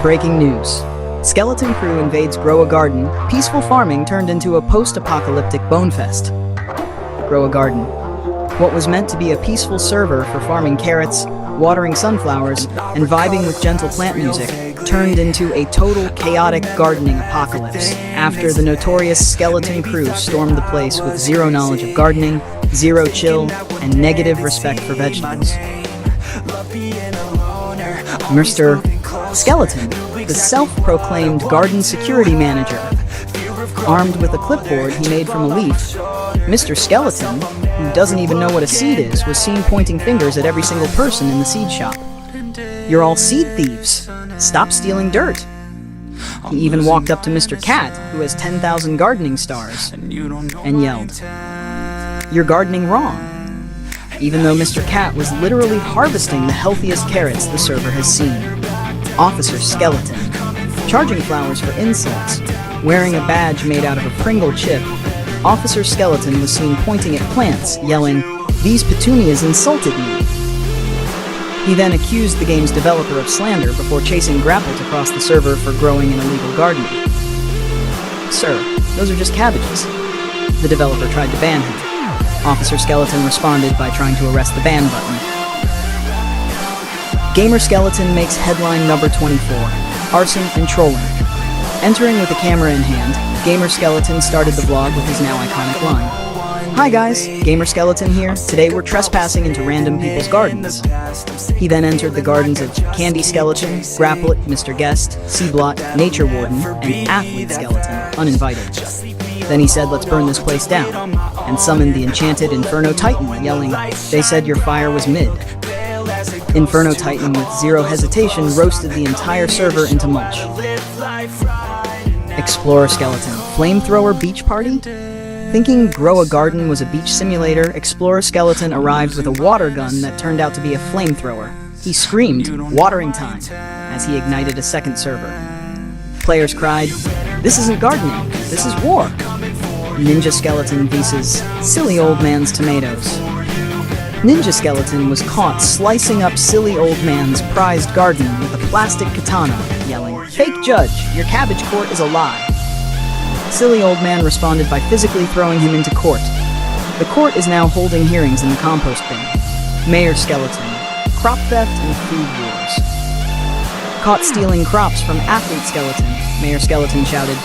Breaking news. Skeleton crew invades Grow a Garden. Peaceful farming turned into a post-apocalyptic bonefest. Grow a Garden. What was meant to be a peaceful server for farming carrots, watering sunflowers, and vibing with gentle plant music turned into a total chaotic gardening apocalypse after the notorious skeleton crew stormed the place with zero knowledge of gardening, zero chill, and negative respect for vegetables. Mr. Skeleton, the self-proclaimed garden security manager. Armed with a clipboard he made from a leaf, Mr. Skeleton, who doesn't even know what a seed is, was seen pointing fingers at every single person in the seed shop. "You're all seed thieves. Stop stealing dirt." He even walked up to Mr. Cat, who has 10,000 gardening stars, and yelled, "You're gardening wrong," even though Mr. Cat was literally harvesting the healthiest carrots the server has seen. Officer Skeleton, charging flowers for insults, wearing a badge made out of a Pringle chip, Officer Skeleton was seen pointing at plants, yelling, "These petunias insulted me." He then accused the game's developer of slander before chasing Grapplet across the server for growing an illegal garden. "Sir, those are just cabbages." The developer tried to ban him. Officer Skeleton responded by trying to arrest the ban button. Gamer Skeleton makes headline number 24, arson and trolling. Entering with a camera in hand, Gamer Skeleton started the vlog with his now iconic line. "Hi guys, Gamer Skeleton here. Today we're trespassing into random people's gardens." He then entered the gardens of Candy Skeleton, Grapplet, Mr. Guest, Seablot, Nature Warden, and Athlete Skeleton, uninvited. Then he said, "Let's burn this place down," and summoned the enchanted Inferno Titan, yelling, "They said your fire was mid." Inferno Titan, with zero hesitation, roasted the entire server into mulch. Explorer Skeleton, flamethrower beach party? Thinking Grow a Garden was a beach simulator, Explorer Skeleton arrived with a water gun that turned out to be a flamethrower. He screamed, "Watering time," as he ignited a second server. Players cried, "This isn't gardening, this is war." Ninja Skeleton vs. Silly Old Man's Tomatoes. Ninja Skeleton was caught slicing up Silly Old Man's prized garden with a plastic katana, yelling, "Fake judge, your cabbage court is a lie." Silly Old Man responded by physically throwing him into court. The court is now holding hearings in the compost bin. Mayor Skeleton, crop theft and food wars. Caught stealing crops from Athlete Skeleton, Mayor Skeleton shouted,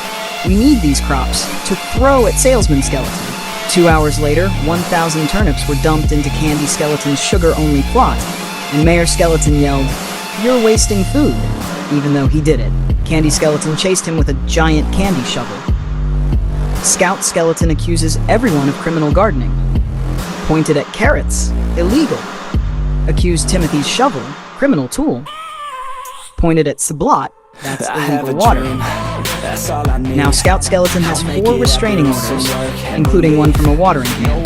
"We need these crops to throw at Salesman Skeleton." 2 hours later, 1,000 turnips were dumped into Candy Skeleton's sugar-only plot, and Mayor Skeleton yelled, "You're wasting food," even though he did it. Candy Skeleton chased him with a giant candy shovel. Scout Skeleton accuses everyone of criminal gardening. Pointed at carrots, illegal. Accused Timothy's shovel, criminal tool. Pointed at Seablot, that's illegal water. Now Scout Skeleton has 4 restraining orders, including one from a watering can.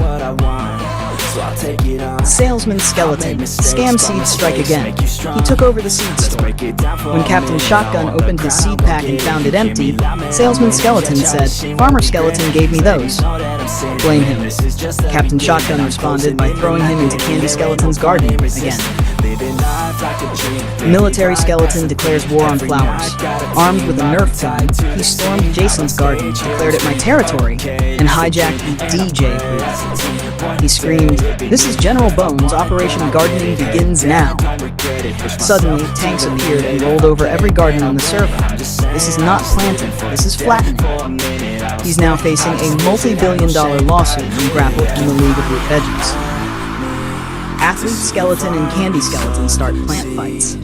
Salesman Skeleton, scam seeds strike again. He took over the seed store. When Captain Shotgun opened his seed pack and found it empty, Salesman Skeleton said, "Farmer Skeleton gave me those." Blame him. Captain Shotgun responded by throwing him into Candy Skeleton's garden again. Military Skeleton declares war on flowers. Armed with a Nerf gun, he stormed Jason's garden, declared it my territory, and hijacked the DJ booth. He screamed, "This is General Bones, Operation Gardening begins now." Suddenly, tanks appeared and rolled over every garden on the server. This is not planting, this is flattening. He's now facing a multi-billion-dollar lawsuit from Grapplet and the League of Root Veggies. Athlete Skeleton and Candy Skeleton start plant fights.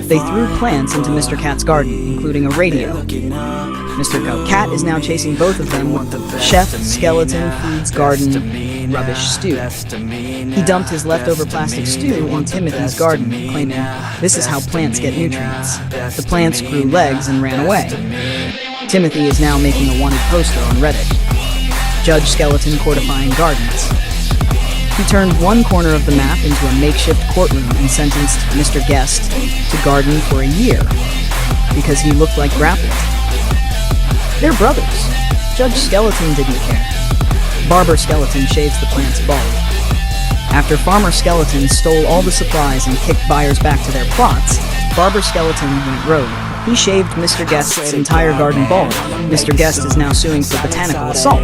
They threw plants into Mr. Cat's garden, including a radio. Mr. Cat is now chasing both of them with Chef Skeleton Feeds Garden Rubbish Stew. He dumped his leftover plastic stew in Timothy's garden, claiming, "This is how plants get nutrients." The plants grew legs and ran away. Timothy is now making a wanted poster on Reddit. Judge Skeleton Courtifying Gardens. He turned one corner of the map into a makeshift courtroom and sentenced Mr. Guest to garden for a year because he looked like Grapplet. They're brothers. Judge Skeleton didn't care. Barber Skeleton shaves the plants bald. After Farmer Skeleton stole all the supplies and kicked buyers back to their plots, Barber Skeleton went rogue. He shaved Mr. Guest's entire garden bald. Mr. Guest is now suing for botanical assault.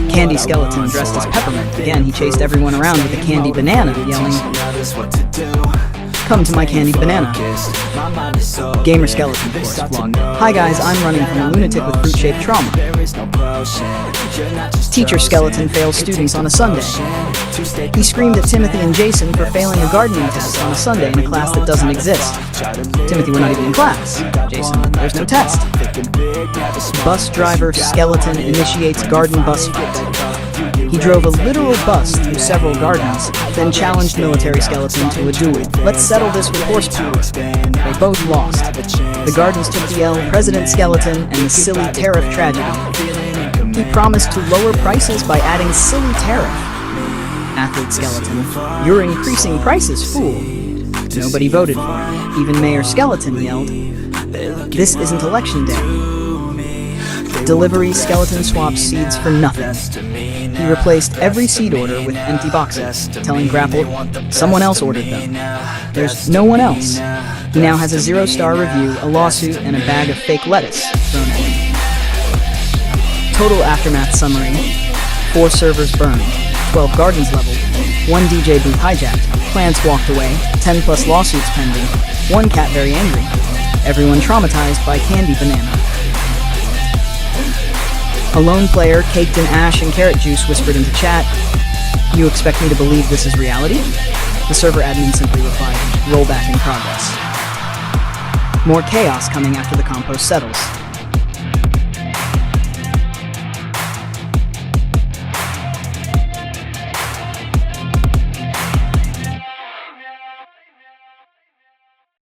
Candy Skeleton dressed as Peppermint. Again, he chased everyone around with a candy banana, yelling, "Come to my candied banana." Gamer Skeleton, of course, vlogged. "Hi guys, I'm running from a lunatic with fruit-shaped trauma." Teacher Skeleton fails students on a Sunday. He screamed at Timothy and Jason for failing a gardening test on a Sunday in a class that doesn't exist. Timothy, we're not even in class. Jason, there's no test. Bus driver Skeleton initiates garden bus fight. He drove a literal bus through several gardens, then challenged Military Skeleton to a duel. "Let's settle this with horsepower." They both lost. The gardens took the L, President Skeleton, and the silly tariff tragedy. He promised to lower prices by adding silly tariff. Athlete Skeleton, "You're increasing prices, fool." Nobody voted for him. Even Mayor Skeleton yelled, "This isn't election day." Delivery Skeleton swaps seeds for nothing. He replaced every seed order with empty boxes, telling Grapplet someone else ordered them. There's no one else. He now has a 0-star review, a lawsuit, and a bag of fake lettuce thrown at him. Total aftermath summary: 4 servers burned, 12 gardens leveled, 1 DJ booth hijacked, plants walked away, 10+ lawsuits pending, 1 cat very angry, everyone traumatized by candy banana. A lone player, caked in ash and carrot juice, whispered into chat, "You expect me to believe this is reality?" The server admin simply replied, "Rollback in progress." More chaos coming after the compost settles.